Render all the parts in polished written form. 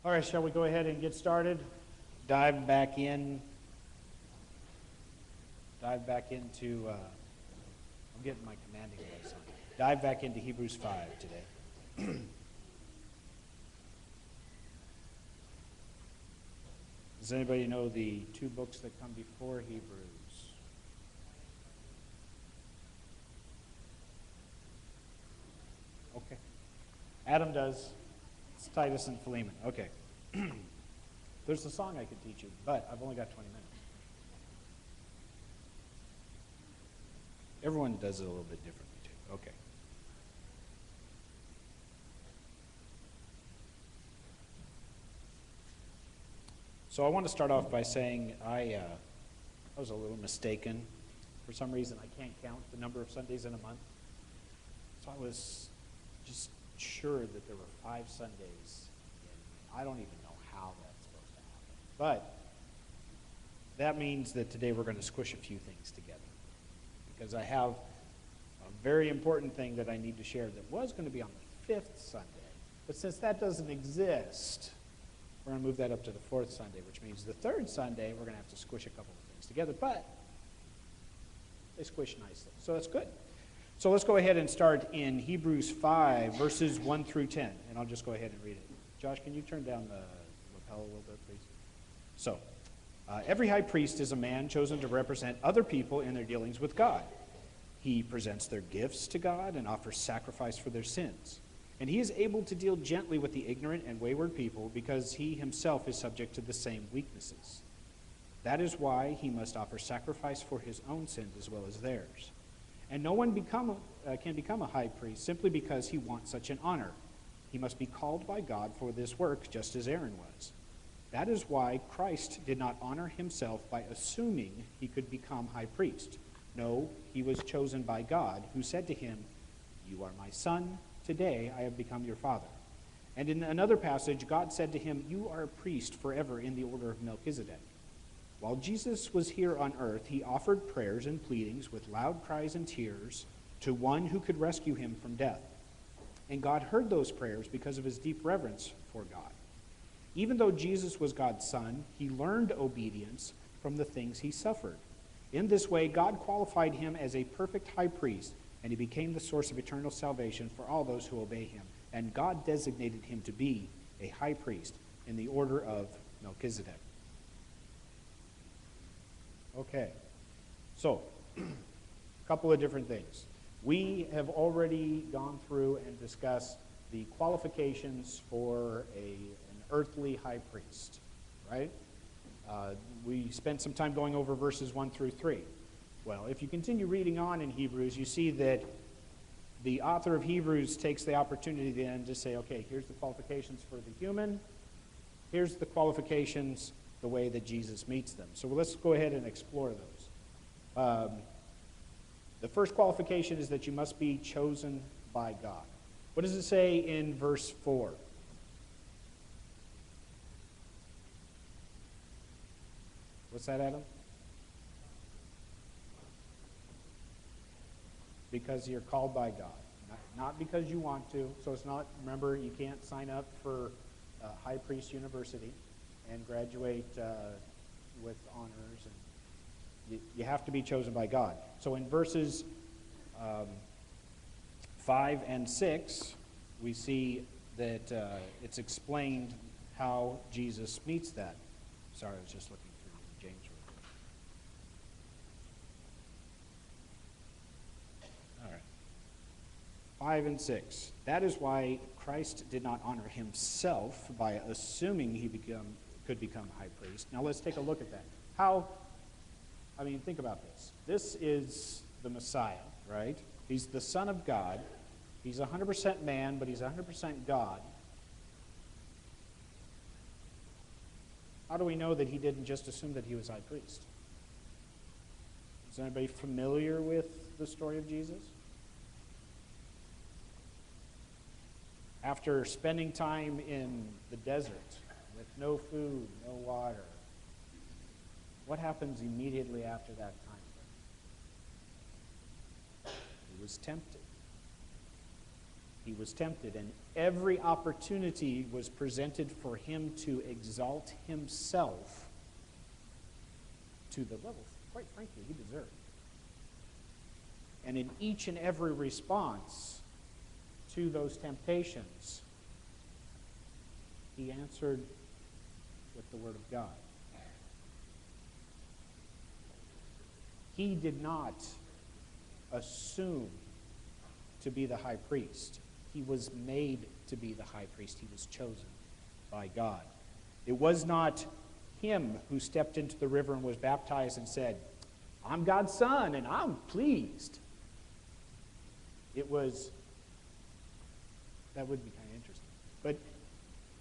All right, shall we go ahead and get started? Dive back into, I'm getting my commanding voice on. Dive back into Hebrews 5 today. Does anybody know the two books that come before Hebrews? Okay. Adam does. It's Titus and Philemon. Okay. There's a song I could teach you, but I've only got 20 minutes. Everyone does it a little bit differently, too. Okay. So I want to start off by saying I was a little mistaken. For some reason, I can't count the number of Sundays in a month. So I was just sure that there were 5 Sundays. I don't even know how that's supposed to happen. But that means that today we're going to squish a few things together. Because I have a very important thing that I need to share that was going to be on the 5th Sunday. But since that doesn't exist, we're going to move that up to the 4th Sunday, which means the 3rd Sunday we're going to have to squish a couple of things together. But they squish nicely. So that's good. So let's go ahead and start in Hebrews 5, verses 1 through 10. And I'll just go ahead and read it. Josh, can you turn down the lapel a little bit, please? So, every high priest is a man chosen to represent other people in their dealings with God. He presents their gifts to God and offers sacrifice for their sins. And he is able to deal gently with the ignorant and wayward people because he himself is subject to the same weaknesses. That is why he must offer sacrifice for his own sins as well as theirs. And no one can become a high priest simply because he wants such an honor. He must be called by God for this work, just as Aaron was. That is why Christ did not honor himself by assuming he could become high priest. No, he was chosen by God, who said to him, "You are my son. Today I have become your father." And in another passage, God said to him, "You are a priest forever in the order of Melchizedek." While Jesus was here on earth, he offered prayers and pleadings with loud cries and tears to one who could rescue him from death. And God heard those prayers because of his deep reverence for God. Even though Jesus was God's son, he learned obedience from the things he suffered. In this way, God qualified him as a perfect high priest, and he became the source of eternal salvation for all those who obey him. And God designated him to be a high priest in the order of Melchizedek. Okay, so a couple of different things. We have already gone through and discussed the qualifications for an earthly high priest, right? We spent some time going over verses 1 through 3. Well, if you continue reading on in Hebrews, you see that the author of Hebrews takes the opportunity then to say, okay, here's the qualifications for the human, here's the qualifications the way that Jesus meets them. So let's go ahead and explore those. The first qualification is that you must be chosen by God. What does it say in verse 4? What's that, Adam? Because you're called by God. Not because you want to. So it's not, remember, you can't sign up for High Priest University and graduate with honors. And you have to be chosen by God. So in verses 5 and 6, we see that it's explained how Jesus meets that. Sorry, I was just looking through James real quick. All right. 5 and 6. That is why Christ did not honor himself by assuming he could become high priest. Now let's take a look at that. Think about this. This is the Messiah, right? He's the Son of God. He's 100% man, but he's 100% God. How do we know that he didn't just assume that he was high priest? Is anybody familiar with the story of Jesus? After spending time in the desert with no food, no water, what happens immediately after that time? He was tempted. He was tempted, and every opportunity was presented for him to exalt himself to the level, quite frankly, he deserved. And in each and every response to those temptations, he answered with the Word of God. He did not assume to be the high priest. He was made to be the high priest. He was chosen by God. It was not him who stepped into the river and was baptized and said, "I'm God's son and I'm pleased." It was, that would be kind of interesting. But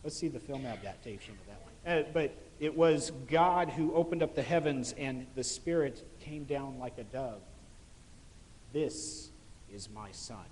let's see the film adaptation of that one. But it was God who opened up the heavens and the Spirit came down like a dove. "This is my son,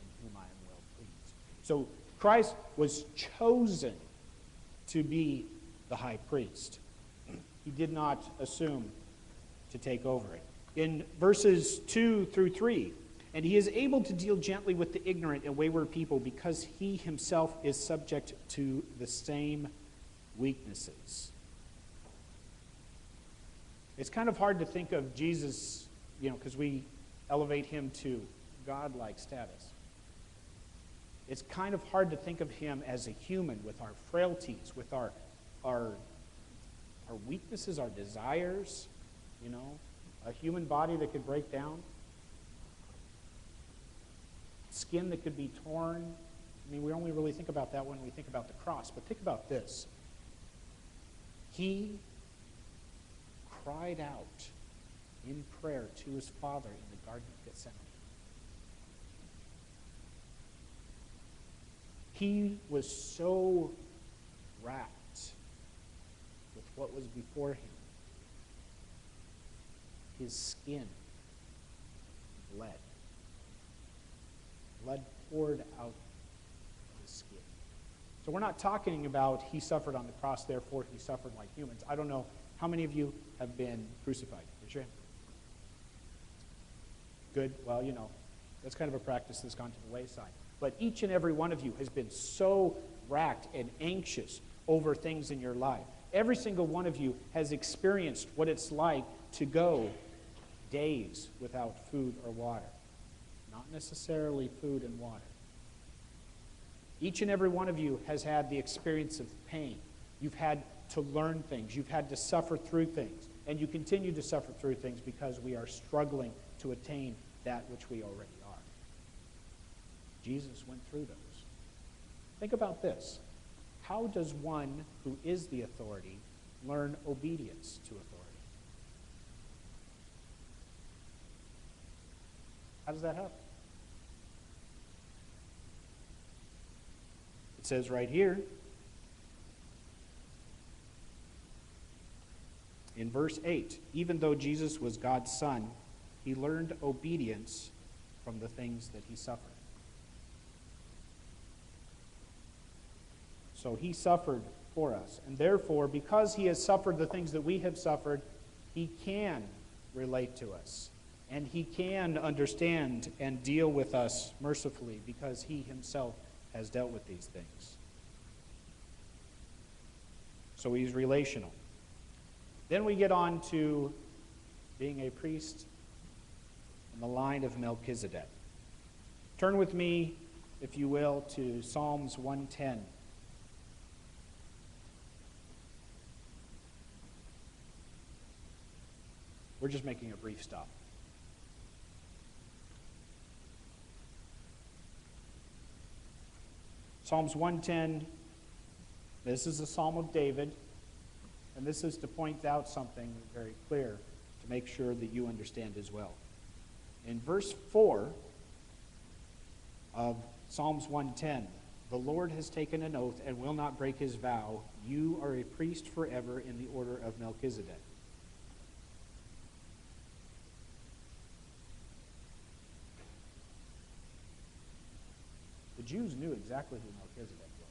in whom I am well pleased." So Christ was chosen to be the high priest. He did not assume to take over it. In verses 2 through 3, "And he is able to deal gently with the ignorant and wayward people because he himself is subject to the same weaknesses." It's kind of hard to think of Jesus, because we elevate him to God-like status. It's kind of hard to think of him as a human with our frailties, with our weaknesses, our desires, a human body that could break down, skin that could be torn. We only really think about that when we think about the cross, but think about this. He cried out in prayer to his Father in the Garden of Gethsemane. He was so racked with what was before him. His skin bled. Blood poured out of his skin. So we're not talking about he suffered on the cross, therefore he suffered like humans. I don't know how many of you have been crucified. Raise your hand. Good. Well, that's kind of a practice that's gone to the wayside. But each and every one of you has been so racked and anxious over things in your life. Every single one of you has experienced what it's like to go days without food or water. Not necessarily food and water. Each and every one of you has had the experience of pain. You've had to learn things. You've had to suffer through things. And you continue to suffer through things because we are struggling to attain that which we already are. Jesus went through those. Think about this. How does one who is the authority learn obedience to authority? How does that happen? It says right here, in verse 8, "Even though Jesus was God's son, he learned obedience from the things that he suffered." So he suffered for us. And therefore, because he has suffered the things that we have suffered, he can relate to us. And he can understand and deal with us mercifully because he himself has dealt with these things. So he's relational. Then we get on to being a priest in the line of Melchizedek. Turn with me, if you will, to Psalms 110. We're just making a brief stop. Psalms 110, this is a Psalm of David, and this is to point out something very clear to make sure that you understand as well. In verse 4 of Psalms 110, "The Lord has taken an oath and will not break his vow. You are a priest forever in the order of Melchizedek." The Jews knew exactly who Melchizedek was.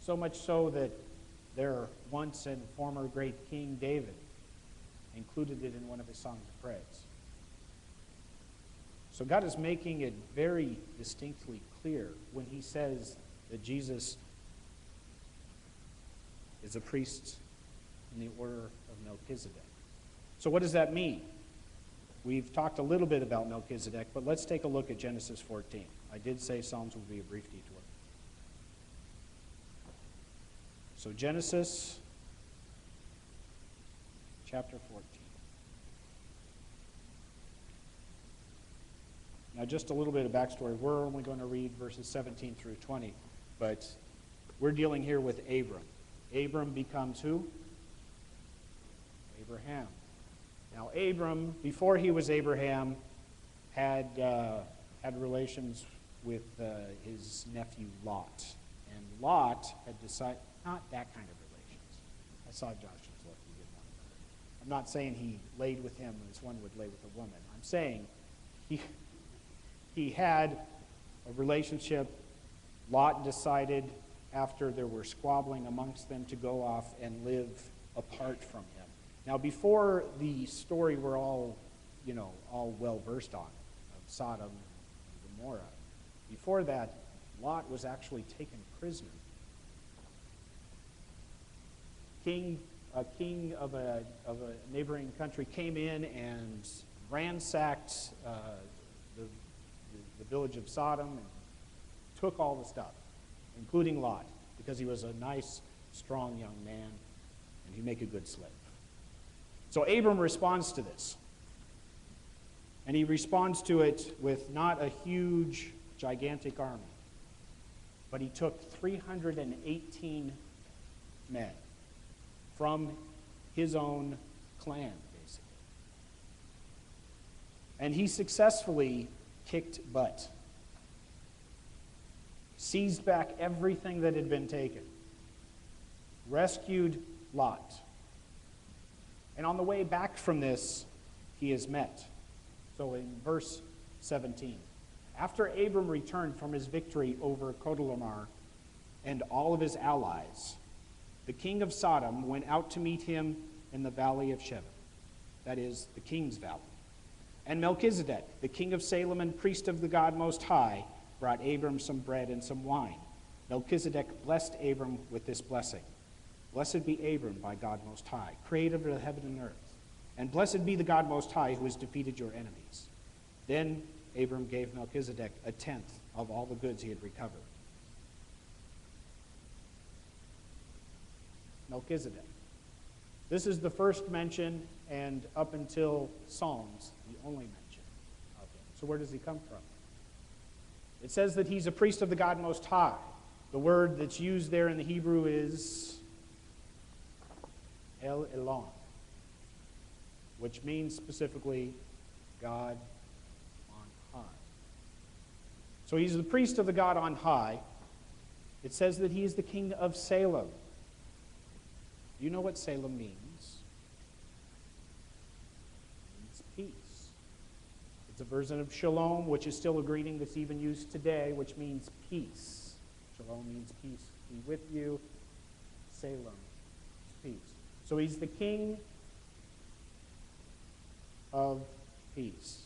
So much so that their once and former great King David included it in one of his songs of praise. So God is making it very distinctly clear when he says that Jesus is a priest in the order of Melchizedek. So what does that mean? We've talked a little bit about Melchizedek, but let's take a look at Genesis 14. I did say Psalms will be a brief detour. So Genesis chapter 14. Now, just a little bit of backstory. We're only going to read verses 17 through 20, but we're dealing here with Abram. Abram becomes who? Abraham. Now, Abram, before he was Abraham, had relations with his nephew Lot. And Lot had decided, not that kind of relations. I saw Josh's look. He did one. I'm not saying he laid with him as one would lay with a woman. I'm saying he had a relationship. Lot decided, after there were squabbling amongst them, to go off and live apart from him. Now, before the story we're all well versed on, of Sodom and Gomorrah, before that, Lot was actually taken prisoner. A king of a neighboring country came in and ransacked the village of Sodom and took all the stuff, including Lot, because he was a nice, strong young man, and he'd make a good slave. So Abram responds to this. And he responds to it with not a huge, gigantic army, but he took 318 men from his own clan, basically. And he successfully kicked butt, seized back everything that had been taken, rescued Lot. And on the way back from this, he is met. So in verse 17, after Abram returned from his victory over Chedorlaomer and all of his allies, the king of Sodom went out to meet him in the valley of Sheba, that is, the king's valley. And Melchizedek, the king of Salem and priest of the God Most High, brought Abram some bread and some wine. Melchizedek blessed Abram with this blessing. Blessed be Abram by God Most High, creator of heaven and earth. And blessed be the God Most High who has defeated your enemies. Then Abram gave Melchizedek a tenth of all the goods he had recovered. Melchizedek. This is the first mention, and up until Psalms, the only mention of him. So where does he come from? It says that he's a priest of the God Most High. The word that's used there in the Hebrew is El Elon, which means specifically God on high. So he's the priest of the God on high. It says that he is the king of Salem. Do you know what Salem means? It means peace. It's a version of shalom, which is still a greeting that's even used today, which means peace. Shalom means peace be with you. Salem is peace. So he's the king of peace.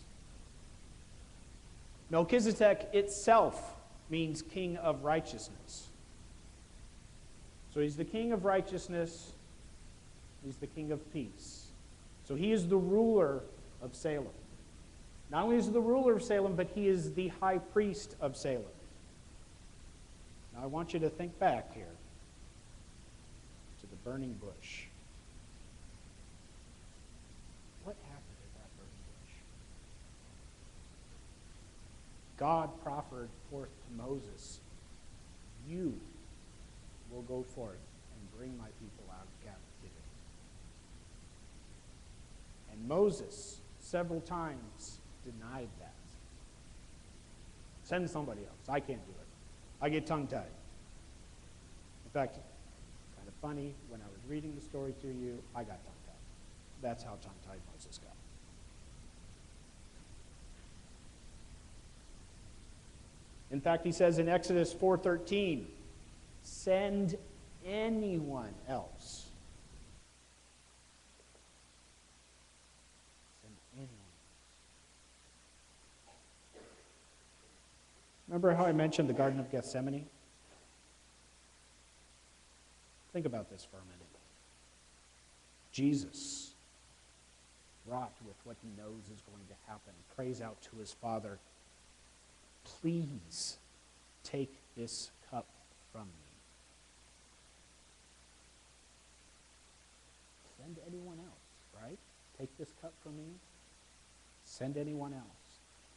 Melchizedek itself means king of righteousness. So he's the king of righteousness. He's the king of peace. So he is the ruler of Salem. Not only is he the ruler of Salem, but he is the high priest of Salem. Now I want you to think back here to the burning bush. What happened at that burning bush? God proffered forth to Moses, "You will go forth and bring my people out of captivity." And Moses several times denied that. Send somebody else. I can't do it. I get tongue-tied. In fact, kind of funny, when I was reading the story to you, I got tongue-tied. That's how tongue-tied Moses got. In fact, he says in Exodus 4:13, send anyone else. Send anyone else. Remember how I mentioned the Garden of Gethsemane? Think about this for a minute. Jesus, wrought with what he knows is going to happen, prays out to his Father, please take this cup from me. Send anyone else, right? Take this cup from me. Send anyone else.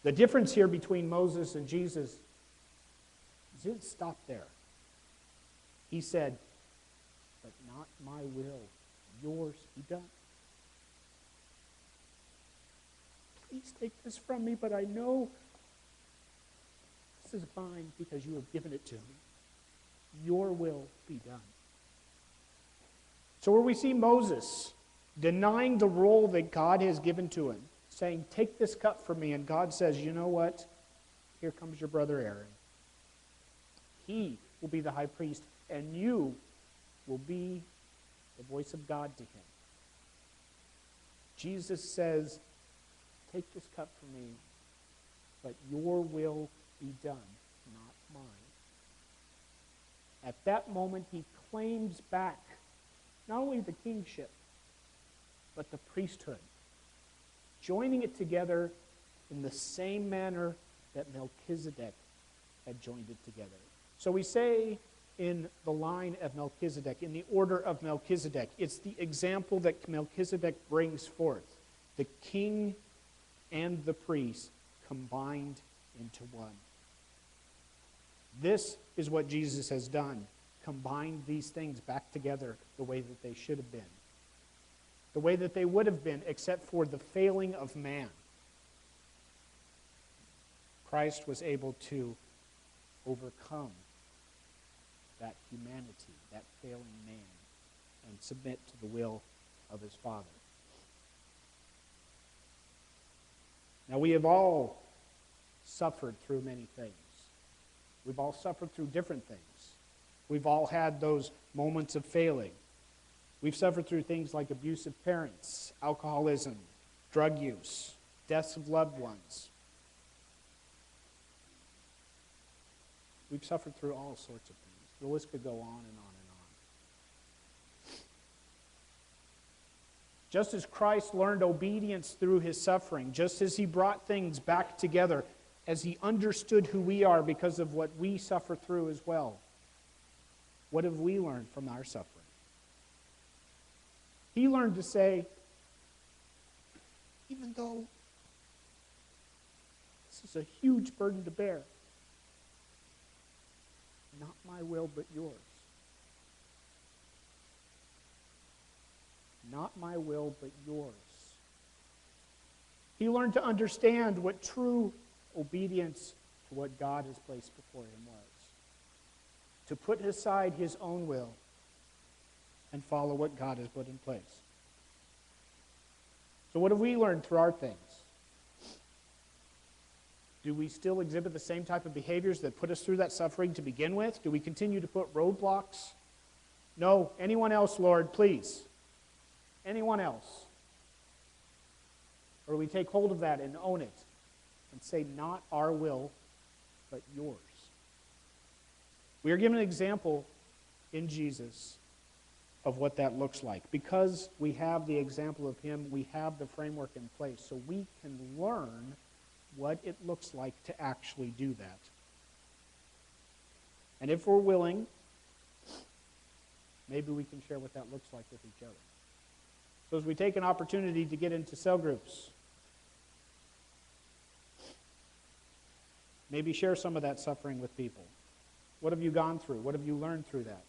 The difference here between Moses and Jesus didn't stop there. He said, but not my will, yours be done. Please take this from me, but I know this is mine because you have given it to me. Your will be done. So where we see Moses denying the role that God has given to him, saying, take this cup from me, and God says, you know what? Here comes your brother Aaron. He will be the high priest, and you will be the voice of God to him. Jesus says, take this cup from me, but your will be done, not mine. At that moment, he claims back not only the kingship, but the priesthood, joining it together in the same manner that Melchizedek had joined it together. So we say in the line of Melchizedek, in the order of Melchizedek, it's the example that Melchizedek brings forth. The king and the priest combined into one. This is what Jesus has done, combined these things back together the way that they should have been. The way that they would have been, except for the failing of man. Christ was able to overcome that humanity, that failing man, and submit to the will of his Father. Now, we have all suffered through many things. We've all suffered through different things. We've all had those moments of failing. We've suffered through things like abusive parents, alcoholism, drug use, deaths of loved ones. We've suffered through all sorts of things. The list could go on and on and on. Just as Christ learned obedience through his suffering, just as he brought things back together, as he understood who we are because of what we suffer through as well, what have we learned from our suffering? He learned to say, even though this is a huge burden to bear, not my will but yours. Not my will but yours. He learned to understand what true obedience to what God has placed before him was. To put aside his own will and follow what God has put in place. So what have we learned through our things? Do we still exhibit the same type of behaviors that put us through that suffering to begin with? Do we continue to put roadblocks? No. Anyone else, Lord, please? Anyone else? Or do we take hold of that and own it and say, not our will, but yours? We are given an example in Jesus of what that looks like. Because we have the example of him, we have the framework in place, so we can learn what it looks like to actually do that. And if we're willing, maybe we can share what that looks like with each other. So as we take an opportunity to get into cell groups, maybe share some of that suffering with people. What have you gone through? What have you learned through that?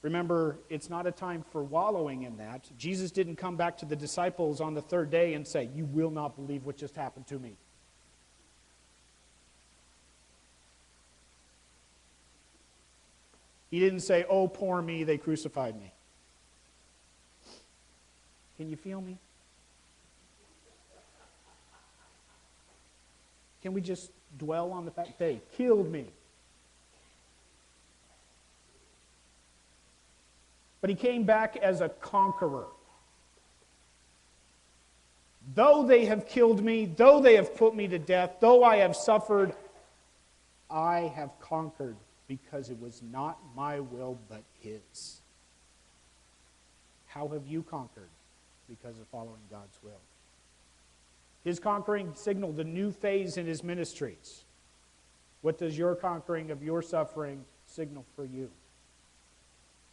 Remember, it's not a time for wallowing in that. Jesus didn't come back to the disciples on the third day and say, you will not believe what just happened to me. He didn't say, oh, poor me, they crucified me. Can you feel me? Can we just dwell on the fact they killed me? But he came back as a conqueror. though they have killed me, though they have put me to death, though I have suffered, I have conquered, because it was not my will but his. How have you conquered? Because of following God's will. His conquering signaled a new phase in his ministries. What does your conquering of your suffering signal for you?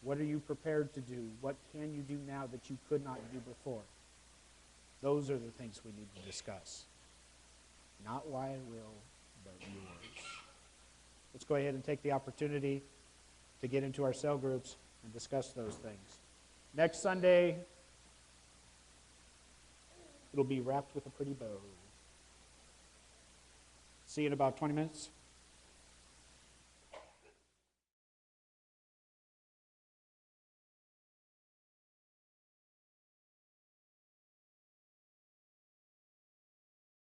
What are you prepared to do? What can you do now that you could not do before? Those are the things we need to discuss. Not why I will, but yours. Let's go ahead and take the opportunity to get into our cell groups and discuss those things. Next Sunday, it'll be wrapped with a pretty bow. See you in about 20 minutes.